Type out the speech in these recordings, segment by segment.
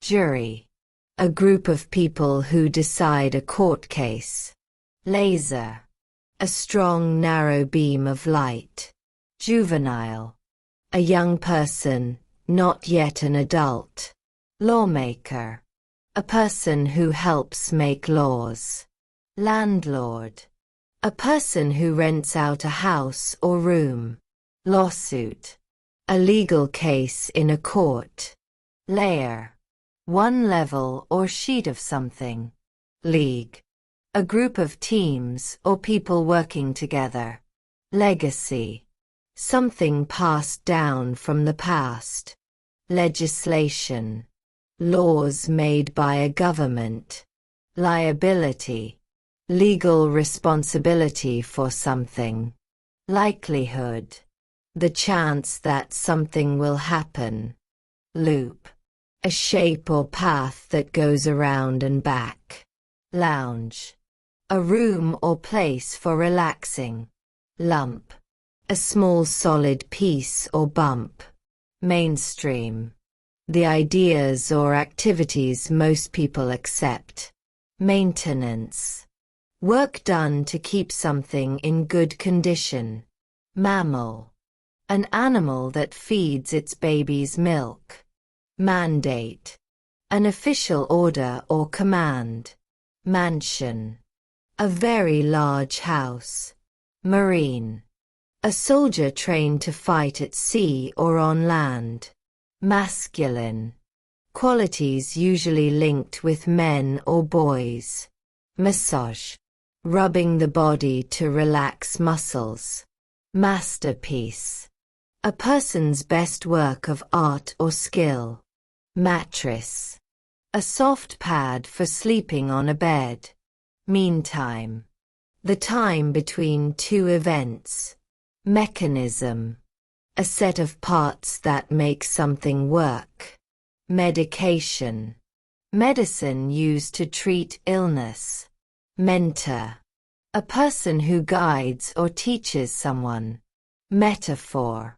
Jury. A group of people who decide a court case. Laser. A strong narrow beam of light. Juvenile. A young person, not yet an adult. Lawmaker. A person who helps make laws. Landlord. A person who rents out a house or room. Lawsuit. A legal case in a court. Layer. One level or sheet of something. League. A group of teams or people working together. Legacy. Something passed down from the past. Legislation. Laws made by a government. Liability. Legal responsibility for something. Likelihood. The chance that something will happen. Loop. A shape or path that goes around and back. Lounge. A room or place for relaxing. Lump. A small solid piece or bump. Mainstream. The ideas or activities most people accept. Maintenance. Work done to keep something in good condition. Mammal. An animal that feeds its babies milk. Mandate. An official order or command. Mansion. A very large house. Marine. A soldier trained to fight at sea or on land. Masculine. Qualities usually linked with men or boys. Massage. Rubbing the body to relax muscles. Masterpiece. A person's best work of art or skill. Mattress. A soft pad for sleeping on a bed. Meantime. The time between two events. Mechanism. A set of parts that make something work. Medication. Medicine used to treat illness. Mentor. A person who guides or teaches someone. Metaphor.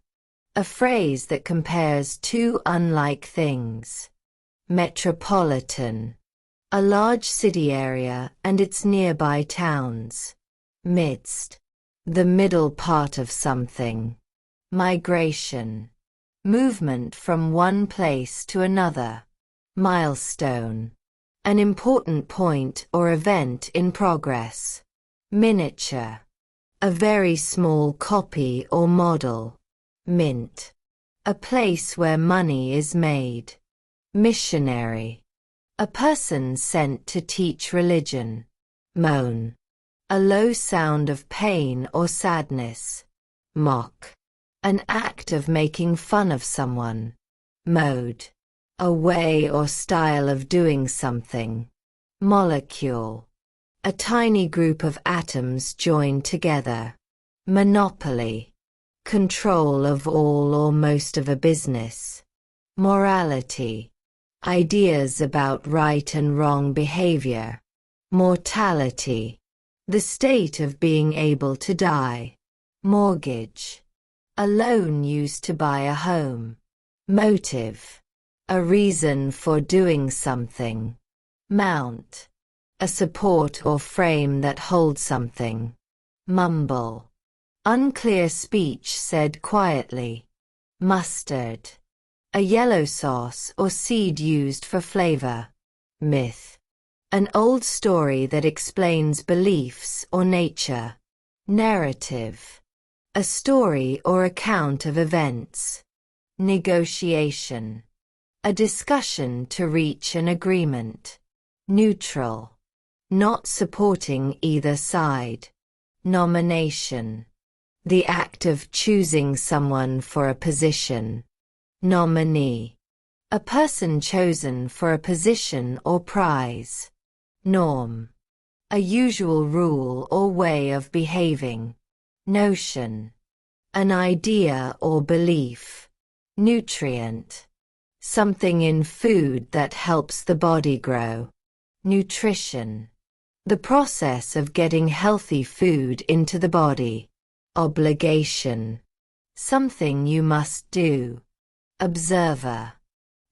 A phrase that compares two unlike things. Metropolitan. A large city area and its nearby towns. Midst. The middle part of something. Migration. Movement from one place to another. Milestone. An important point or event in progress. Miniature. A very small copy or model. Mint. A place where money is made. Missionary. A person sent to teach religion. Moan. A low sound of pain or sadness. Mock. An act of making fun of someone. Mode. A way or style of doing something. Molecule. A tiny group of atoms joined together. Monopoly. Control of all or most of a business. Morality. Ideas about right and wrong behavior. Mortality. The state of being able to die. Mortgage. A loan used to buy a home. Motive. A reason for doing something. Mount. A support or frame that holds something. Mumble. Unclear speech said quietly. Mustard. A yellow sauce or seed used for flavor. Myth. An old story that explains beliefs or nature. Narrative. A story or account of events. Negotiation. A discussion to reach an agreement. Neutral. Not supporting either side. Nomination. The act of choosing someone for a position. Nominee. A person chosen for a position or prize. Norm. A usual rule or way of behaving. Notion. An idea or belief. Nutrient. Something in food that helps the body grow. Nutrition. The process of getting healthy food into the body. Obligation. Something you must do. Observer.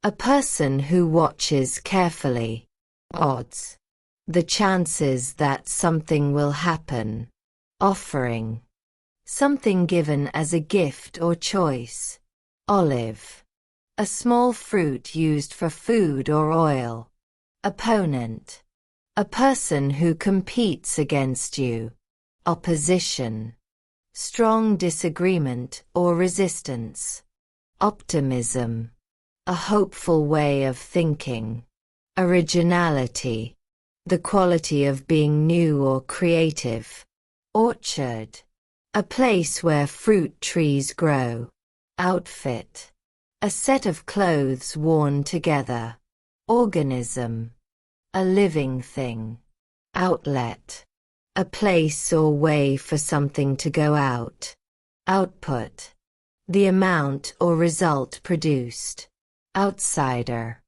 A person who watches carefully. Odds. The chances that something will happen. Offering. Something given as a gift or choice. Olive. A small fruit used for food or oil. Opponent. A person who competes against you. Opposition. Strong disagreement or resistance. Optimism. A hopeful way of thinking. Originality. The quality of being new or creative. Orchard. A place where fruit trees grow. Outfit. A set of clothes worn together. Organism. A living thing. Outlet. A place or way for something to go out. Output. The amount or result produced. Outsider.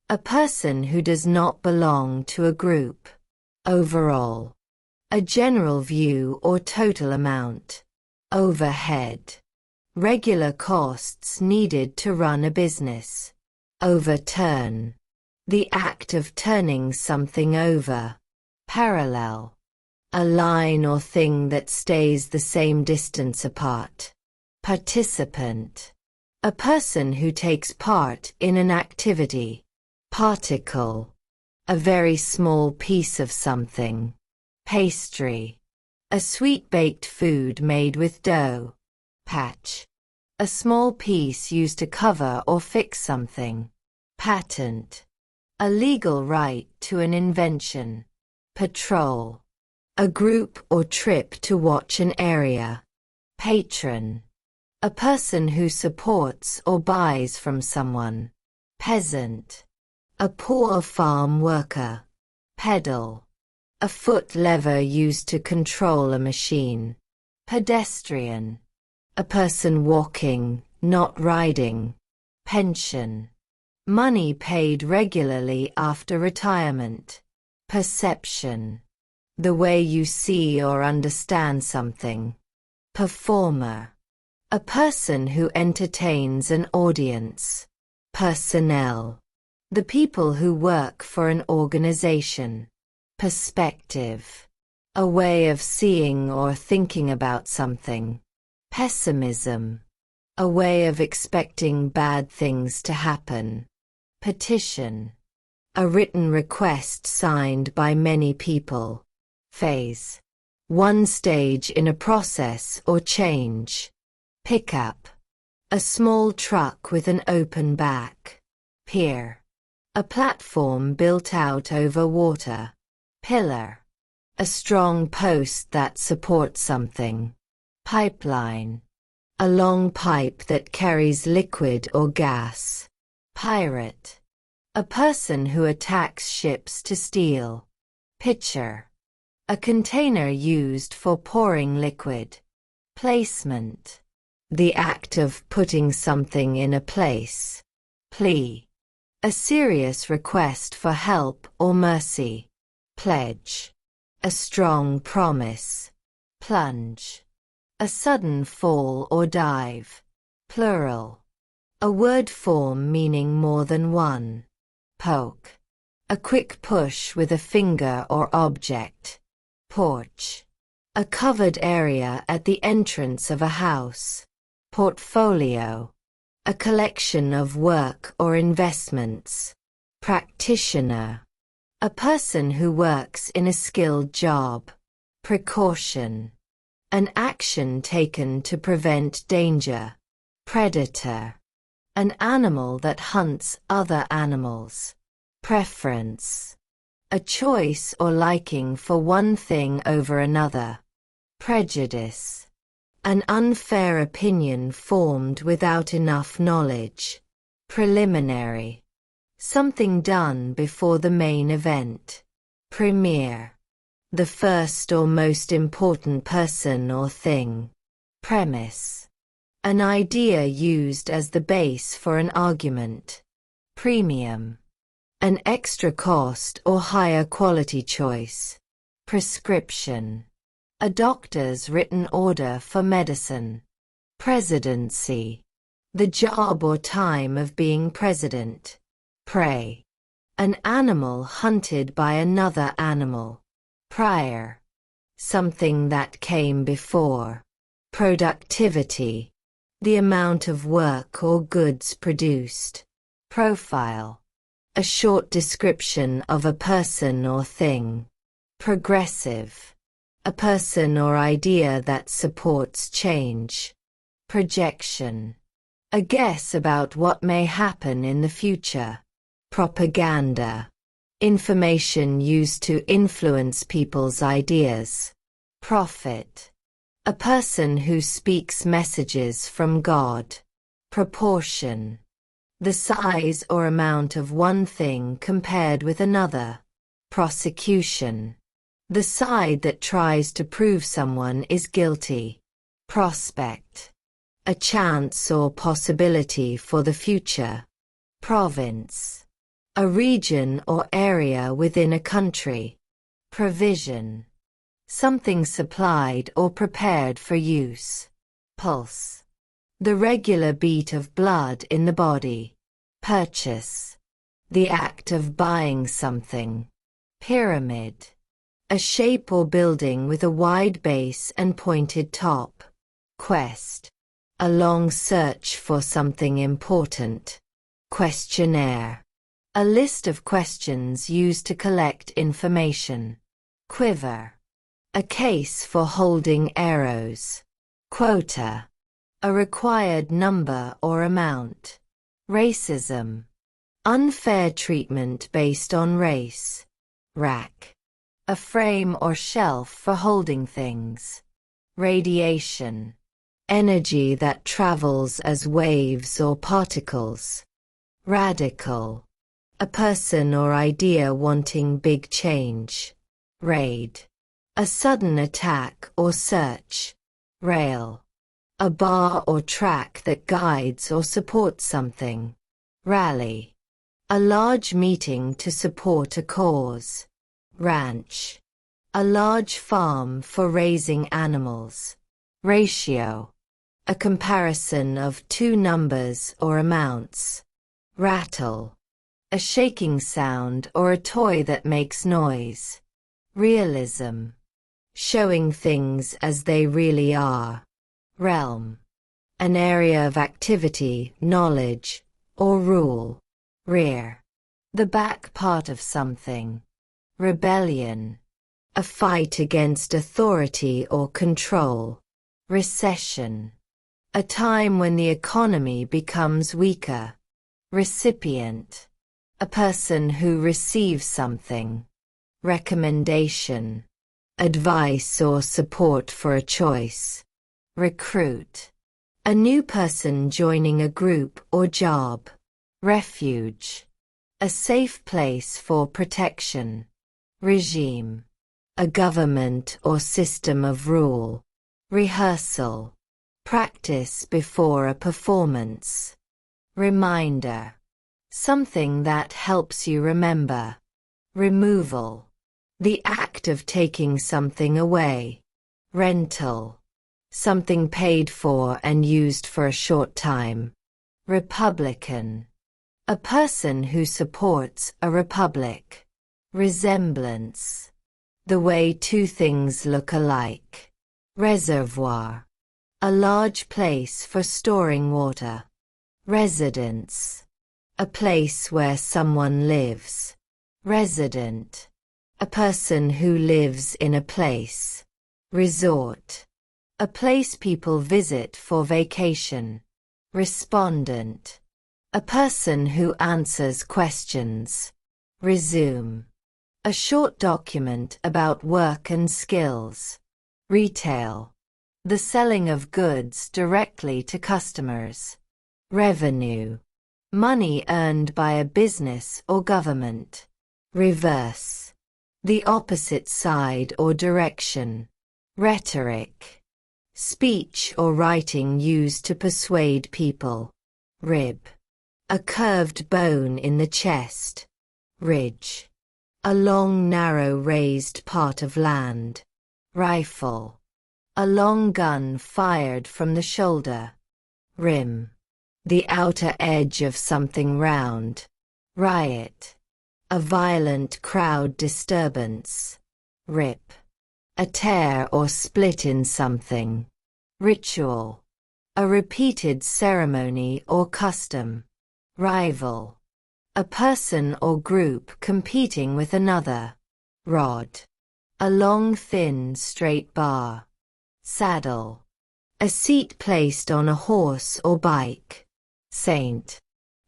A person who does not belong to a group. Overall. A general view or total amount. Overhead. Regular costs needed to run a business. Overturn. The act of turning something over. Parallel. A line or thing that stays the same distance apart. Participant. A person who takes part in an activity. Particle. A very small piece of something. Pastry. A sweet baked food made with dough. Patch. A small piece used to cover or fix something. Patent. A legal right to an invention. Patrol. A group or trip to watch an area. Patron. A person who supports or buys from someone. Peasant. A poor farm worker. Pedal. A foot lever used to control a machine. Pedestrian. A person walking, not riding. Pension. Money paid regularly after retirement. Perception. The way you see or understand something. Performer. A person who entertains an audience. Personnel. The people who work for an organization. Perspective. A way of seeing or thinking about something. Pessimism. A way of expecting bad things to happen. Petition. A written request signed by many people. Phase. One stage in a process or change. Pickup. A small truck with an open back. Pier. A platform built out over water. Pillar. A strong post that supports something. Pipeline. A long pipe that carries liquid or gas. Pirate. A person who attacks ships to steal. Pitcher. A container used for pouring liquid. Placement. The act of putting something in a place. Plea. A serious request for help or mercy. Pledge. A strong promise. Plunge. A sudden fall or dive. Plural. A word form meaning more than one. Poke. A quick push with a finger or object. Porch. A covered area at the entrance of a house. Portfolio. A collection of work or investments. Practitioner. A person who works in a skilled job. Precaution. An action taken to prevent danger. Predator. An animal that hunts other animals. Preference. A choice or liking for one thing over another. Prejudice. An unfair opinion formed without enough knowledge. Preliminary. Something done before the main event. Premier. The first or most important person or thing. Premise. An idea used as the base for an argument. Premium. An extra cost or higher quality choice. Prescription. A doctor's written order for medicine. Presidency. The job or time of being president. Prey. An animal hunted by another animal. Prior. Something that came before. Productivity. The amount of work or goods produced. Profile. A short description of a person or thing. Progressive. A person or idea that supports change. Projection. A guess about what may happen in the future. Propaganda. Information used to influence people's ideas. Prophet. A person who speaks messages from God. Proportion. The size or amount of one thing compared with another. Prosecution. The side that tries to prove someone is guilty. Prospect. A chance or possibility for the future. Province. A region or area within a country. Provision. Something supplied or prepared for use. Pulse. The regular beat of blood in the body. Purchase. The act of buying something. Pyramid. A shape or building with a wide base and pointed top. Quest. A long search for something important. Questionnaire. A list of questions used to collect information. Quiver. A case for holding arrows. Quota. A required number or amount. Racism. Unfair treatment based on race. Rack. A frame or shelf for holding things. Radiation. Energy that travels as waves or particles. Radical. A person or idea wanting big change. Raid. A sudden attack or search. Rail. A bar or track that guides or supports something. Rally. A large meeting to support a cause. Ranch. A large farm for raising animals. Ratio. A comparison of two numbers or amounts. Rattle. A shaking sound or a toy that makes noise. Realism. Showing things as they really are. Realm. An area of activity, knowledge, or rule. Rear. The back part of something. Rebellion. A fight against authority or control. Recession. A time when the economy becomes weaker. Recipient. A person who receives something. Recommendation. Advice or support for a choice. Recruit. A new person joining a group or job. Refuge. A safe place for protection. Regime. A government or system of rule. Rehearsal. Practice before a performance. Reminder. Something that helps you remember. Removal. The act of taking something away. Rental. Something paid for and used for a short time. Republican. A person who supports a republic. Resemblance. The way two things look alike. Reservoir. A large place for storing water. Residence. A place where someone lives. Resident. A person who lives in a place. Resort. A place people visit for vacation. Respondent. A person who answers questions. Resume. A short document about work and skills. Retail. The selling of goods directly to customers. Revenue. Money earned by a business or government. Reverse. The opposite side or direction. Rhetoric. Speech or writing used to persuade people. Rib. A curved bone in the chest. Ridge. A long, narrow, raised part of land. Rifle. A long gun fired from the shoulder. Rim. The outer edge of something round. Riot. A violent crowd disturbance. Rip. A tear or split in something. Ritual. A repeated ceremony or custom. Rival. A person or group competing with another. Rod. A long, thin, straight bar. Saddle. A seat placed on a horse or bike. Saint.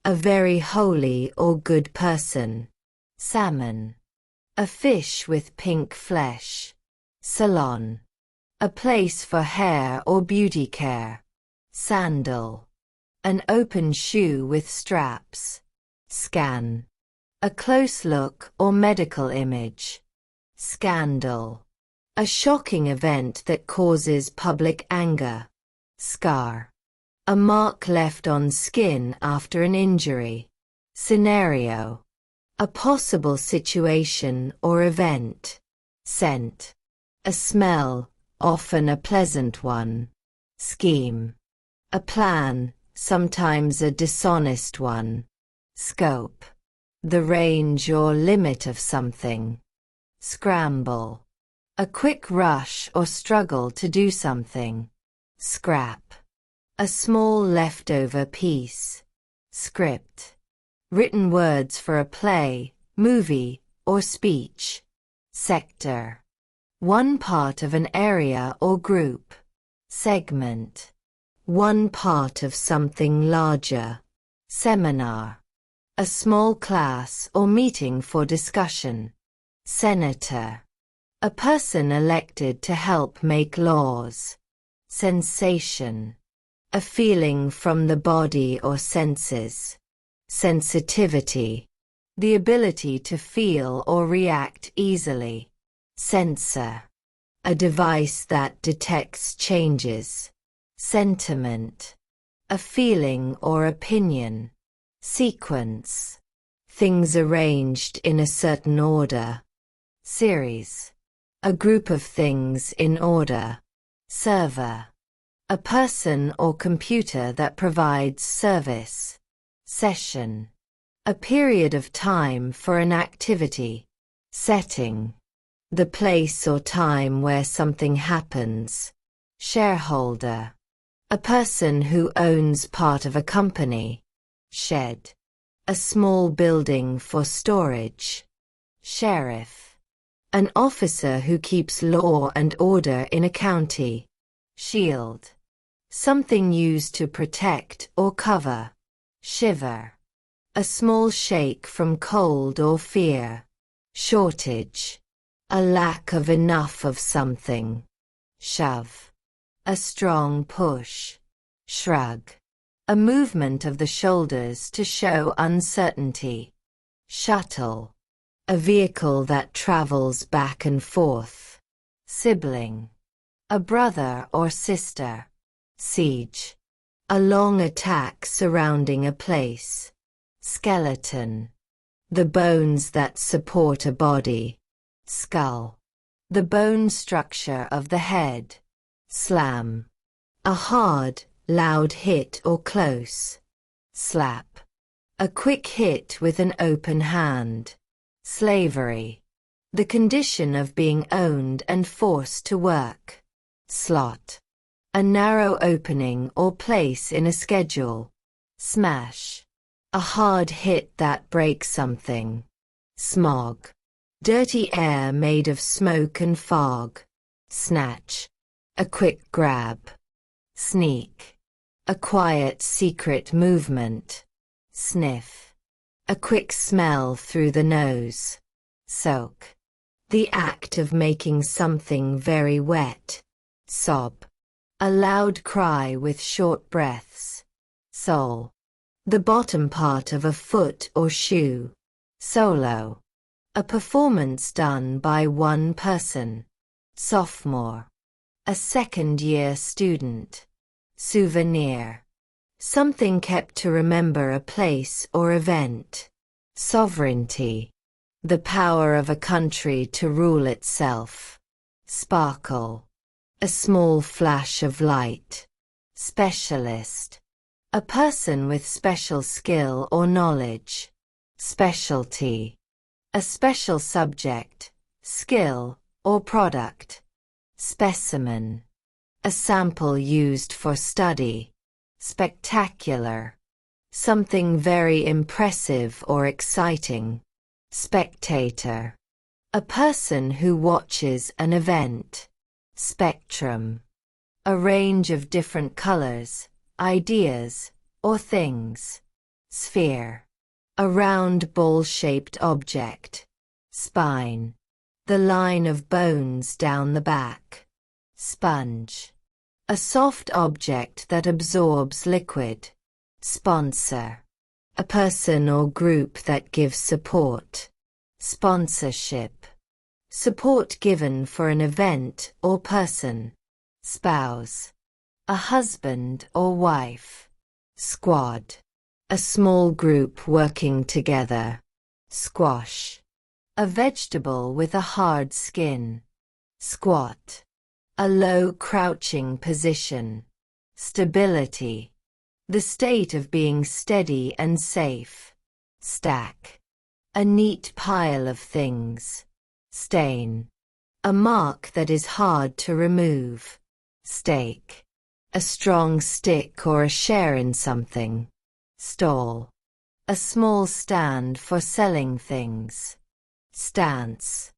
A very holy or good person. Salmon. A fish with pink flesh. Salon. A place for hair or beauty care. Sandal. An open shoe with straps. Scan. A close look or medical image. Scandal. A shocking event that causes public anger. Scar. A mark left on skin after an injury. Scenario. A possible situation or event. Scent. A smell, often a pleasant one. Scheme. A plan, sometimes a dishonest one. Scope. The range or limit of something. Scramble. A quick rush or struggle to do something. Scrap. A small leftover piece. Script. Written words for a play, movie, or speech. Sector. One part of an area or group. Segment. One part of something larger. Seminar. A small class or meeting for discussion. Senator. A person elected to help make laws. Sensation. A feeling from the body or senses. Sensitivity. The ability to feel or react easily. Sensor. A device that detects changes. Sentiment. A feeling or opinion. Sequence. Things arranged in a certain order. Series. A group of things in order. Server. A person or computer that provides service. Session. A period of time for an activity. Setting. The place or time where something happens. Shareholder. A person who owns part of a company. Shed. A small building for storage. Sheriff. An officer who keeps law and order in a county. Shield. Something used to protect or cover. Shiver. A small shake from cold or fear. Shortage. A lack of enough of something. Shove. A strong push. Shrug. A movement of the shoulders to show uncertainty. Shuttle. A vehicle that travels back and forth. Sibling. A brother or sister. Siege. A long attack surrounding a place. Skeleton. The bones that support a body. Skull. The bone structure of the head. Slam. A hard, loud hit or close. Slap. A quick hit with an open hand. Slavery. The condition of being owned and forced to work. Slot. A narrow opening or place in a schedule. Smash. A hard hit that breaks something. Smog. Dirty air made of smoke and fog. Snatch. A quick grab. Sneak. A quiet secret movement. Sniff. A quick smell through the nose. Soak. The act of making something very wet. Sob. A loud cry with short breaths. Sole. The bottom part of a foot or shoe. Solo. A performance done by one person. Sophomore. A second-year student. Souvenir. Something kept to remember a place or event. Sovereignty. The power of a country to rule itself. Sparkle. A small flash of light. Specialist. A person with special skill or knowledge. Specialty. A special subject, skill, or product. Specimen. A sample used for study. Spectacular. Something very impressive or exciting. Spectator. A person who watches an event. Spectrum. A range of different colors, ideas, or things. Sphere. A round ball-shaped object. Spine. The line of bones down the back. Sponge. A soft object that absorbs liquid. Sponsor. A person or group that gives support. Sponsorship. Support given for an event or person. Spouse. A husband or wife. Squad. A small group working together. Squash. A vegetable with a hard skin. Squat. A low crouching position. Stability. The state of being steady and safe. Stack. A neat pile of things. Stain. A mark that is hard to remove. Stake. A strong stick or a share in something. Stall. A small stand for selling things. Stance.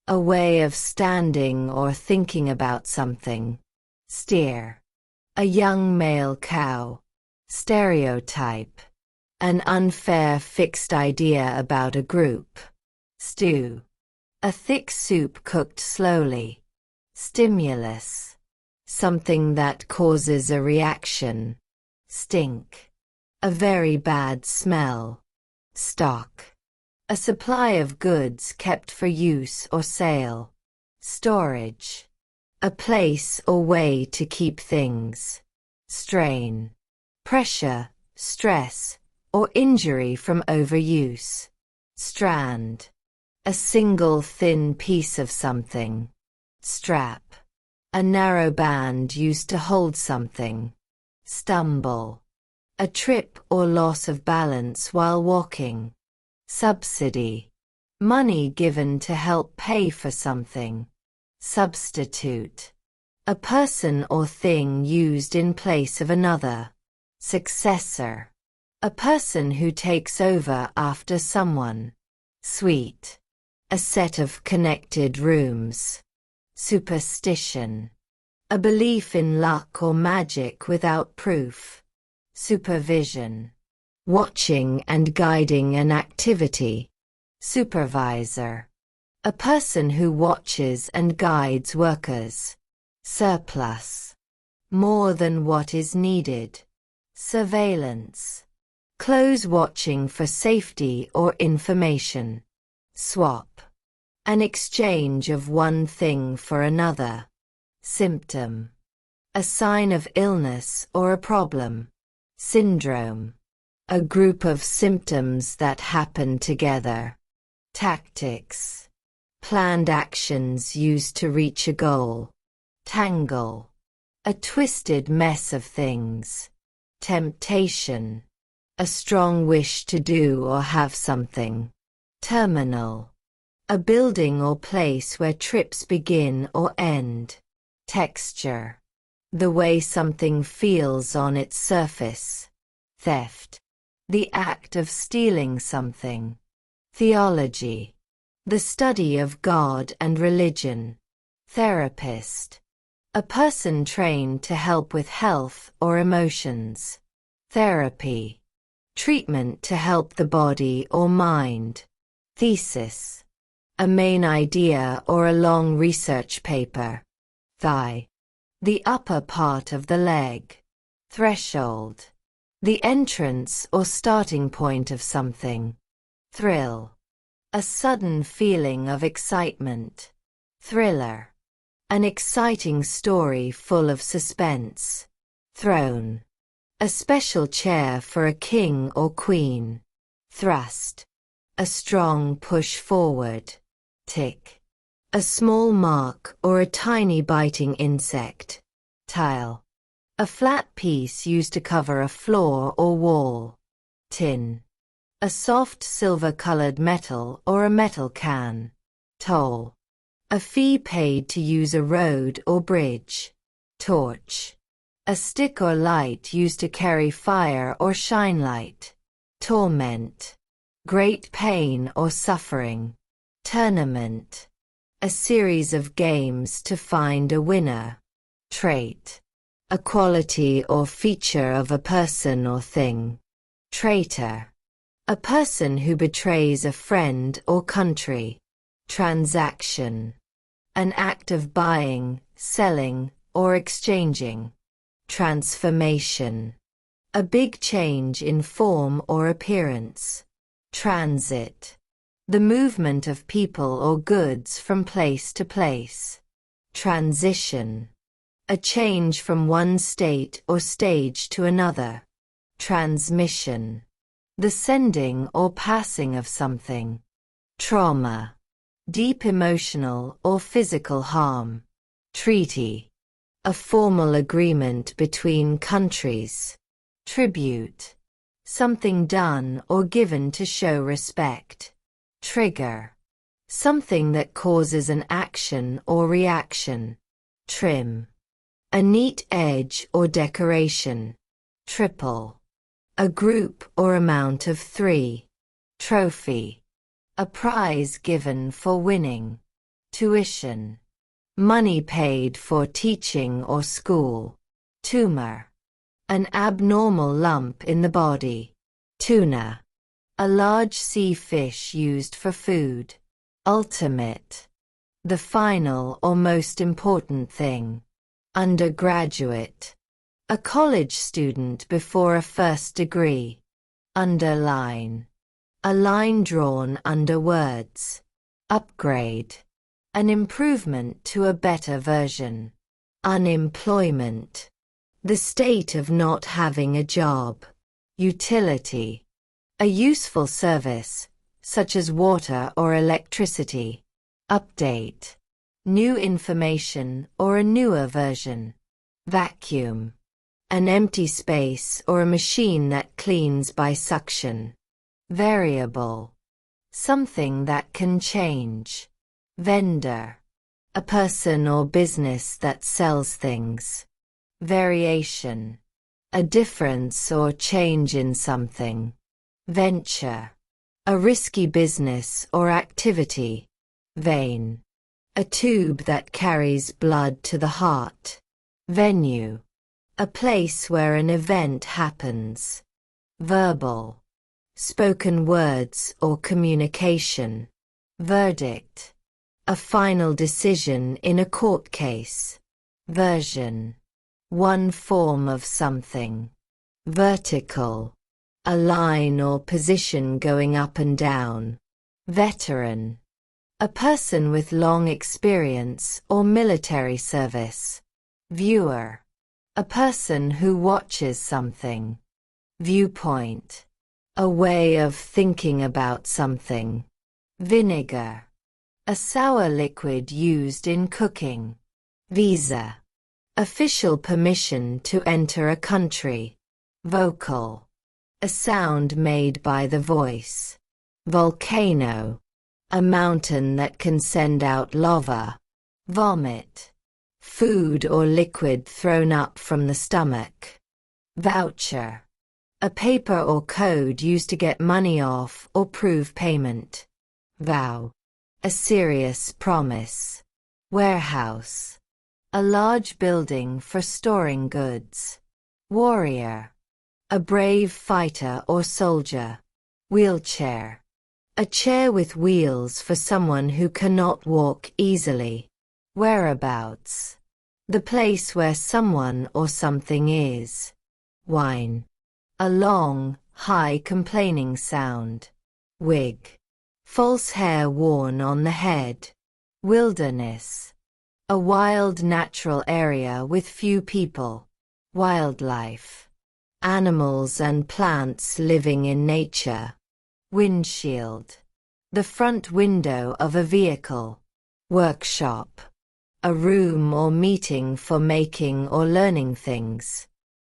A way of standing or thinking about something. Steer. A young male cow. Stereotype. An unfair fixed idea about a group. Stew. A thick soup cooked slowly. Stimulus. Something that causes a reaction. Stink. A very bad smell. Stock. A supply of goods kept for use or sale. Storage. A place or way to keep things. Strain. Pressure, stress, or injury from overuse. Strand. A single thin piece of something. Strap. A narrow band used to hold something. Stumble. A trip or loss of balance while walking. Subsidy. Money given to help pay for something. Substitute. A person or thing used in place of another. Successor. A person who takes over after someone. Suite. A set of connected rooms. Superstition. A belief in luck or magic without proof. Supervision. Watching and guiding an activity. Supervisor. A person who watches and guides workers. Surplus. More than what is needed. Surveillance. Close watching for safety or information. Swap. An exchange of one thing for another. Symptom. A sign of illness or a problem. Syndrome. A group of symptoms that happen together. Tactics. Planned actions used to reach a goal. Tangle. A twisted mess of things. Temptation. A strong wish to do or have something. Terminal. A building or place where trips begin or end. Texture. The way something feels on its surface. Theft. The act of stealing something. Theology. The study of God and religion. Therapist. A person trained to help with health or emotions. Therapy. Treatment to help the body or mind. Thesis. A main idea or a long research paper. Thigh. The upper part of the leg. Threshold. The entrance or starting point of something. Thrill. A sudden feeling of excitement. Thriller. An exciting story full of suspense. Throne. A special chair for a king or queen. Thrust. A strong push forward. Tick. A small mark or a tiny biting insect. Tile. A flat piece used to cover a floor or wall. Tin. a soft silver-colored metal or a metal can. Toll, a fee paid to use a road or bridge. Torch, a stick or light used to carry fire or shine light. Torment, great pain or suffering. Tournament, a series of games to find a winner. Trait, a quality or feature of a person or thing. Traitor, a person who betrays a friend or country. Transaction, an act of buying, selling, or exchanging. Transformation, a big change in form or appearance. Transit, the movement of people or goods from place to place. Transition, a change from one state or stage to another. Transmission, the sending or passing of something. Trauma, deep emotional or physical harm. Treaty, a formal agreement between countries. Tribute, something done or given to show respect. Trigger, something that causes an action or reaction. Trim, a neat edge or decoration. Triple, a group or amount of 3. Trophy, a prize given for winning. Tuition, money paid for teaching or school. Tumor, an abnormal lump in the body. Tuna, a large sea fish used for food. Ultimate, the final or most important thing. Undergraduate, a college student before a first degree. Underline, a line drawn under words. Upgrade, an improvement to a better version. Unemployment, the state of not having a job. Utility, a useful service, such as water or electricity. Update, new information or a newer version. Vacuum, an empty space or a machine that cleans by suction. Variable, something that can change. Vendor, a person or business that sells things. Variation, a difference or change in something. Venture, a risky business or activity. Vein, a tube that carries blood to the heart. Venue, a place where an event happens. Verbal, spoken words or communication. Verdict, a final decision in a court case. Version, one form of something. Vertical, a line or position going up and down. Veteran, a person with long experience or military service. Viewer, a person who watches something. Viewpoint, a way of thinking about something. Vinegar, a sour liquid used in cooking. Visa, official permission to enter a country. Vocal, a sound made by the voice. Volcano, a mountain that can send out lava. Vomit, food or liquid thrown up from the stomach. Voucher, a paper or code used to get money off or prove payment. Vow, a serious promise. Warehouse, a large building for storing goods. Warrior, a brave fighter or soldier. Wheelchair, a chair with wheels for someone who cannot walk easily. Whereabouts, the place where someone or something is. Whine, a long, high complaining sound. Wig, false hair worn on the head. Wilderness, a wild natural area with few people. Wildlife, animals and plants living in nature. Windshield, the front window of a vehicle. Workshop, a room or meeting for making or learning things.